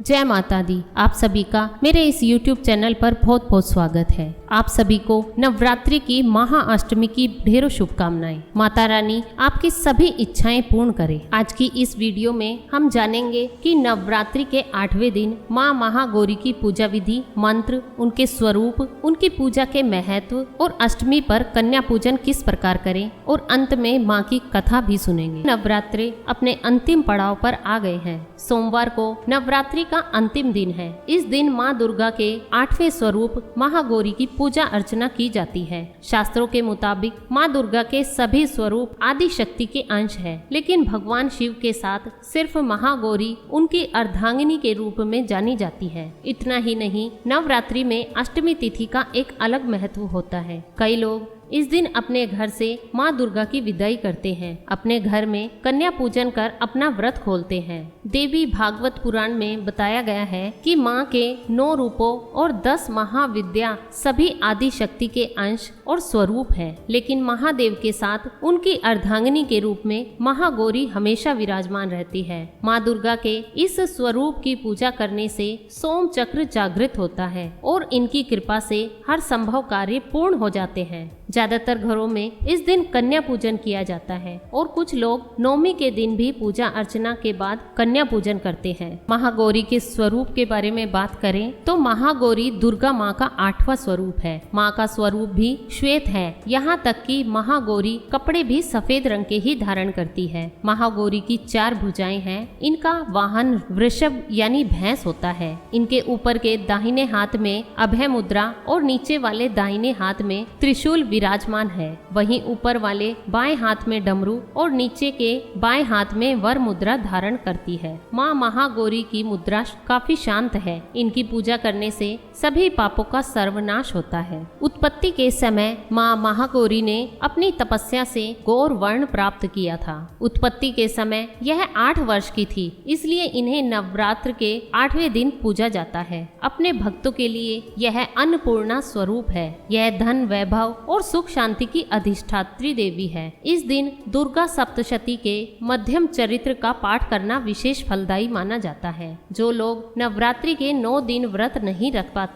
जय माता दी। आप सभी का मेरे इस YouTube चैनल पर बहुत बहुत स्वागत है। आप सभी को नवरात्रि की महाअष्टमी की ढेरों शुभकामनाएं। माता रानी आपकी सभी इच्छाएं पूर्ण करे। आज की इस वीडियो में हम जानेंगे कि नवरात्रि के 8वें दिन माँ महागौरी की पूजा विधि, मंत्र, उनके स्वरूप, उनकी पूजा के महत्व और अष्टमी पर कन्या पूजन किस प्रकार करें और अंत में माँ की कथा भी सुनेंगे। नवरात्रि अपने अंतिम पड़ाव पर आ गए हैं। सोमवार को नवरात्रि का अंतिम दिन है। इस दिन माँ दुर्गा के 8वें स्वरूप महागौरी की पूजा अर्चना की जाती है। शास्त्रों के मुताबिक माँ दुर्गा के सभी स्वरूप आदि शक्ति के अंश है, लेकिन भगवान शिव के साथ सिर्फ महागौरी उनकी अर्धांगिनी के रूप में जानी जाती है। इतना ही नहीं, नवरात्रि में अष्टमी तिथि का एक अलग महत्व होता है। कई लोग इस दिन अपने घर से माँ दुर्गा की विदाई करते हैं, अपने घर में कन्या पूजन कर अपना व्रत खोलते हैं। देवी भागवत पुराण में बताया गया है कि माँ के 9 रूपों और 10 महाविद्या सभी आदि शक्ति के अंश और स्वरूप है, लेकिन महादेव के साथ उनकी अर्धांगिनी के रूप में महागौरी हमेशा विराजमान रहती है। माँ दुर्गा के इस स्वरूप की पूजा करने से सोम चक्र जागृत होता है और इनकी कृपा से हर संभव कार्य पूर्ण हो जाते हैं। ज्यादातर घरों में इस दिन कन्या पूजन किया जाता है और कुछ लोग नवमी के दिन भी पूजा अर्चना के बाद कन्या पूजन करते हैं। महागौरी के स्वरूप के बारे में बात करें तो महागौरी दुर्गा माँ का 8वां स्वरूप है। माँ का स्वरूप भी श्वेत है, यहाँ तक कि महागौरी कपड़े भी सफेद रंग के ही धारण करती है। महागौरी की 4 भुजाएं हैं। इनका वाहन वृषभ यानी भैंस होता है। इनके ऊपर के दाहिने हाथ में अभय मुद्रा और नीचे वाले दाहिने हाथ में त्रिशूल विराजमान है। वहीं ऊपर वाले बाएं हाथ में डमरू और नीचे के बाएं हाथ में वर मुद्रा धारण करती है। माँ महागौरी की मुद्रा काफी शांत है। इनकी पूजा करने से सभी पापों का सर्वनाश होता है। उत्पत्ति के समय माँ महागौरी ने अपनी तपस्या से गौर वर्ण प्राप्त किया था। उत्पत्ति के समय यह 8 वर्ष की थी, इसलिए इन्हें नवरात्र के 8वें दिन पूजा जाता है। अपने भक्तों के लिए यह अन्नपूर्णा स्वरूप है। यह धन, वैभव और सुख शांति की अधिष्ठात्री देवी है। इस दिन दुर्गा सप्तशती के मध्यम चरित्र का पाठ करना विशेष फलदायी माना जाता है। जो लोग नवरात्रि के 9 दिन व्रत नहीं रख पाते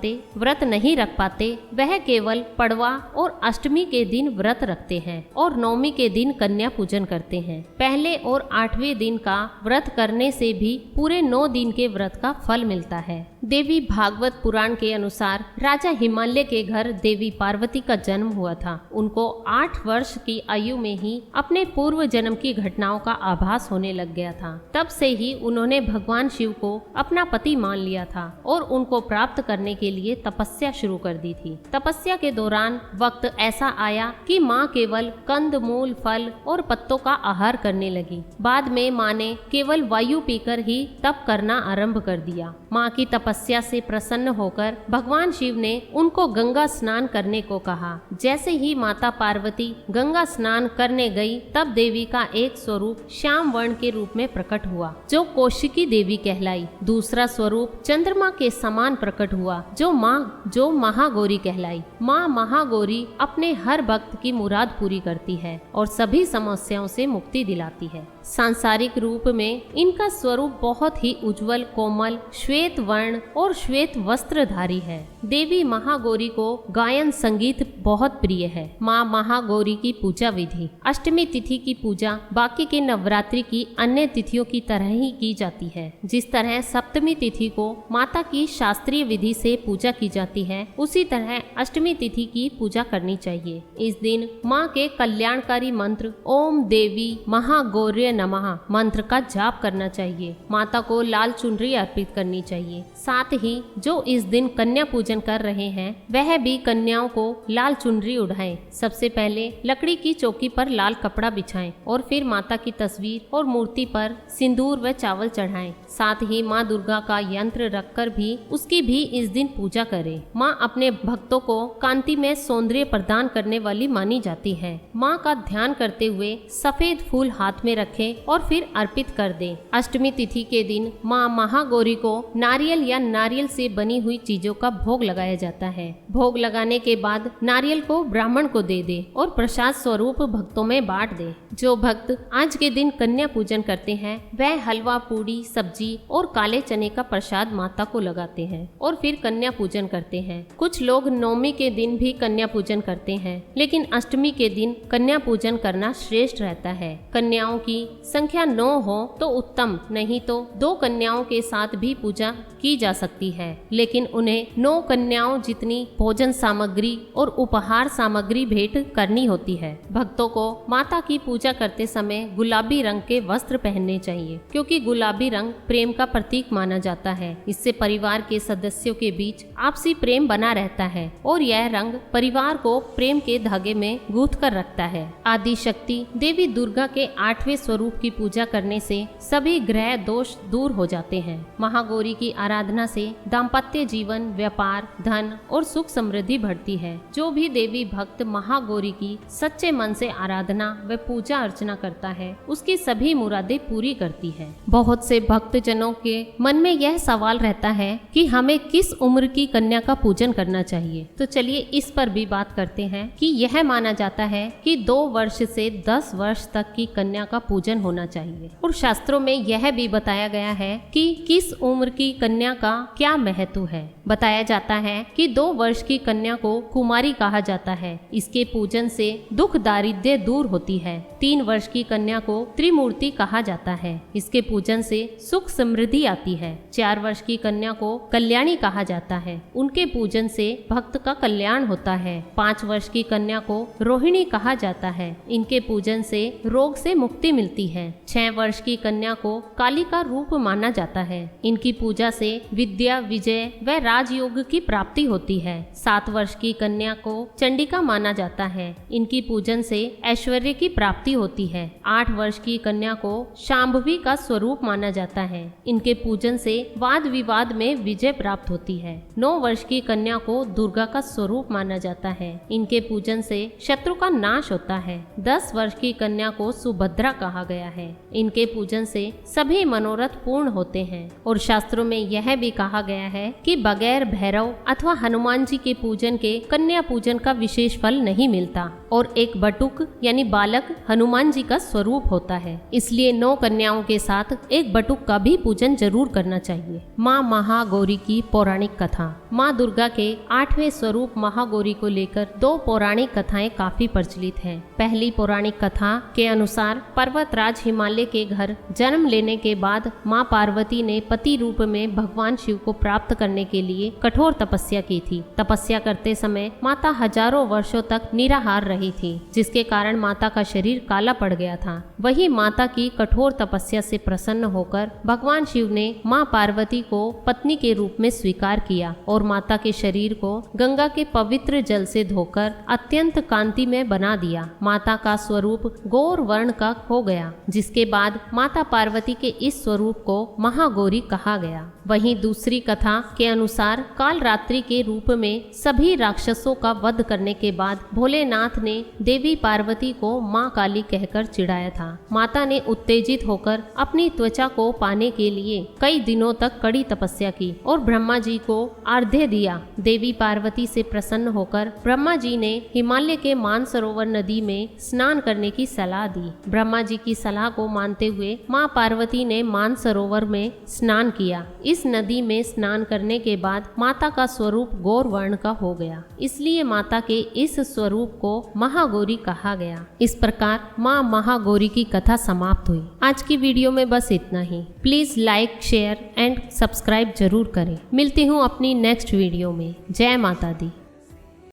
वह केवल पड़वा और अष्टमी के दिन व्रत रखते हैं और नवमी के दिन कन्या पूजन करते हैं। पहले और 8वें दिन का व्रत करने से भी पूरे 9 दिन के व्रत का फल मिलता है। देवी भागवत पुराण के अनुसार राजा हिमालय के घर देवी पार्वती का जन्म हुआ था। उनको 8 वर्ष की आयु में ही अपने पूर्व जन्म की घटनाओं का आभास होने लग गया था। तब से ही उन्होंने भगवान शिव को अपना पति मान लिया था और उनको प्राप्त करने के लिए तपस्या शुरू कर दी थी। तपस्या के दौरान वक्त ऐसा आया कि माँ केवल कंद मूल, फल और पत्तों का आहार करने लगी। बाद में माँ ने केवल वायु पीकर ही तप करना आरंभ कर दिया। माँ की तपस्या से प्रसन्न होकर भगवान शिव ने उनको गंगा स्नान करने को कहा। जैसे ही माता पार्वती गंगा स्नान करने गई, तब देवी का एक स्वरूप श्याम वर्ण के रूप में प्रकट हुआ, जो कौशिकी देवी कहलाई। दूसरा स्वरूप चंद्रमा के समान प्रकट हुआ, जो महागौरी कहलाई। माँ महागौरी अपने हर भक्त की मुराद पूरी करती है और सभी समस्याओं से मुक्ति दिलाती है। सांसारिक रूप में इनका स्वरूप बहुत ही उज्जवल, कोमल, श्वेत वर्ण और श्वेत वस्त्रधारी है। देवी महागौरी को गायन संगीत बहुत प्रिय है। माँ महागौरी की पूजा विधि। अष्टमी तिथि की पूजा बाकी के नवरात्रि की अन्य तिथियों की तरह ही की जाती है। जिस तरह सप्तमी तिथि को माता की शास्त्रीय विधि से पूजा की जाती है, उसी तरह अष्टमी तिथि की पूजा करनी चाहिए। इस दिन माँ के कल्याणकारी मंत्र ओम देवी महागौर्य नमः मंत्र का जाप करना चाहिए। माता को लाल चुनरी अर्पित करनी चाहिए। साथ ही जो इस दिन कन्या पूजन कर रहे हैं, वह भी कन्याओं को लाल चुनरी उड़ाएं। सबसे पहले लकड़ी की चौकी पर लाल कपड़ा बिछाएं और फिर माता की तस्वीर और मूर्ति पर सिंदूर व चावल चढ़ाएं। साथ ही माँ दुर्गा का यंत्र रखकर भी उसकी भी इस दिन पूजा करें। माँ अपने भक्तों को कांति में सौंदर्य प्रदान करने वाली मानी जाती है। माँ का ध्यान करते हुए सफेद फूल हाथ में रखें रखें और फिर अर्पित कर दें। अष्टमी तिथि के दिन माँ महागौरी को नारियल या नारियल से बनी हुई चीजों का भोग लगाया जाता है। भोग लगाने के बाद नारियल को ब्राह्मण को दे दे और प्रसाद स्वरूप भक्तों में बांट दे। जो भक्त आज के दिन कन्या पूजन करते हैं वह हलवा, पूड़ी, सब्जी और काले चने का प्रसाद माता को लगाते हैं और फिर कन्या पूजन करते हैं। कुछ लोग नवमी के दिन भी कन्या पूजन करते हैं, लेकिन अष्टमी के दिन कन्या पूजन करना श्रेष्ठ रहता है। कन्याओं की संख्या 9 हो तो उत्तम, नहीं तो 2 कन्याओं के साथ भी पूजा की जा सकती है, लेकिन उन्हें 9 कन्याओं जितनी भोजन सामग्री और उपहार सामग्री भेंट करनी होती है। भक्तों को माता की पूजा करते समय गुलाबी रंग के वस्त्र पहनने चाहिए, क्योंकि गुलाबी रंग प्रेम का प्रतीक माना जाता है। इससे परिवार के सदस्यों के बीच आपसी प्रेम बना रहता है और यह रंग परिवार को प्रेम के धागे में गूंथ कर रखता है। आदि शक्ति देवी दुर्गा के 8वें स्वरूप की पूजा करने से सभी ग्रह दोष दूर हो जाते हैं। महागौरी की आराधना से दाम्पत्य जीवन, व्यापार, धन और सुख समृद्धि बढ़ती है। जो भी देवी भक्त महागौरी की सच्चे मन से आराधना व पूजा अर्चना करता है उसकी सभी मुरादें पूरी करती है। बहुत से भक्त जनों के मन में यह सवाल रहता है कि हमें किस उम्र की कन्या का पूजन करना चाहिए। तो चलिए इस पर भी बात करते हैं कि यह माना जाता है कि 2 वर्ष से 10 वर्ष तक की कन्या का पूजन होना चाहिए और शास्त्रों में यह भी बताया गया है कि किस उम्र की कन्या का क्या महत्व है। बताया जाता है कि 2 वर्ष की कन्या को कुमारी कहा जाता है। इसके पूजन से दुख दारिद्र्य दूर होती है। 3 वर्ष की कन्या को त्रिमूर्ति कहा जाता है। इसके पूजन से सुख समृद्धि आती है। 4 वर्ष की कन्या को कल्याणी कहा जाता है। उनके पूजन से भक्त का कल्याण होता है। 5 वर्ष की कन्या को रोहिणी कहा जाता है। इनके पूजन से रोग से मुक्ति मिलती है। 6 वर्ष की कन्या को काली का रूप माना जाता है। इनकी पूजा से विद्या, विजय व राजयोग की प्राप्ति होती है। 7 वर्ष की कन्या को चंडिका माना जाता है। इनकी पूजन से ऐश्वर्य की प्राप्ति होती है। 8 वर्ष की कन्या को शांभवी का स्वरूप माना जाता है। इनके पूजन से वाद विवाद में विजय प्राप्त होती है। 9 वर्ष की कन्या को दुर्गा का स्वरूप माना जाता है। इनके पूजन से शत्रु का नाश होता है। 10 वर्ष की कन्या को सुभद्रा कहा गया है। इनके पूजन से सभी मनोरथ पूर्ण होते हैं और शास्त्रों में यह भी कहा गया है कि बगैर भैरव अथवा हनुमान जी के पूजन के कन्या पूजन का विशेष फल नहीं मिलता और एक बटुक यानी बालक हनुमान जी का स्वरूप होता है। इसलिए 9 कन्याओं के साथ एक बटुक का भी पूजन जरूर करना चाहिए। माँ महागौरी की पौराणिक कथा। माँ दुर्गा के 8वें स्वरूप महागौरी को लेकर 2 पौराणिक कथाएं काफी प्रचलित हैं। पहली पौराणिक कथा के अनुसार पर्वतराज हिमालय के घर जन्म लेने के बाद माँ पार्वती ने पति रूप में भगवान शिव को प्राप्त करने के लिए कठोर तपस्या की थी। तपस्या करते समय माता हजारों वर्षों तक निराहार रही थी, जिसके कारण माता का शरीर काला पड़ गया था। वही माता की कठोर तपस्या से प्रसन्न होकर भगवान शिव ने माँ पार्वती को पत्नी के रूप में स्वीकार किया और माता के शरीर को गंगा के पवित्र जल से धोकर अत्यंत कांति में बना दिया। माता का स्वरूप गौर वर्ण का हो गया, जिसके बाद माता पार्वती के इस स्वरूप को महागौरी कहा गया। वहीं दूसरी कथा के अनुसार काल रात्रि के रूप में सभी राक्षसों का वध करने के बाद भोलेनाथ ने देवी पार्वती को माँ काली कहकर चिढ़ाया था। माता ने उत्तेजित होकर अपनी त्वचा को पाने के लिए कई दिनों तक कड़ी तपस्या की और ब्रह्मा जी को अर्घ्य दिया। देवी पार्वती से प्रसन्न होकर ब्रह्मा जी ने हिमालय के मानसरोवर नदी में स्नान करने की सलाह दी। ब्रह्मा जी की सलाह को मानते हुए माँ पार्वती ने मानसरोवर में स्नान किया। इस नदी में स्नान करने के बाद माता का स्वरूप गौर वर्ण का हो गया, इसलिए माता के इस स्वरूप को महागौरी कहा गया। इस प्रकार माँ महागौरी की कथा समाप्त हुई। आज की वीडियो में बस इतना ही। Please like, share and subscribe जरूर करें। मिलती हूँ अपनी नेक्स्ट वीडियो में। जय माता दी।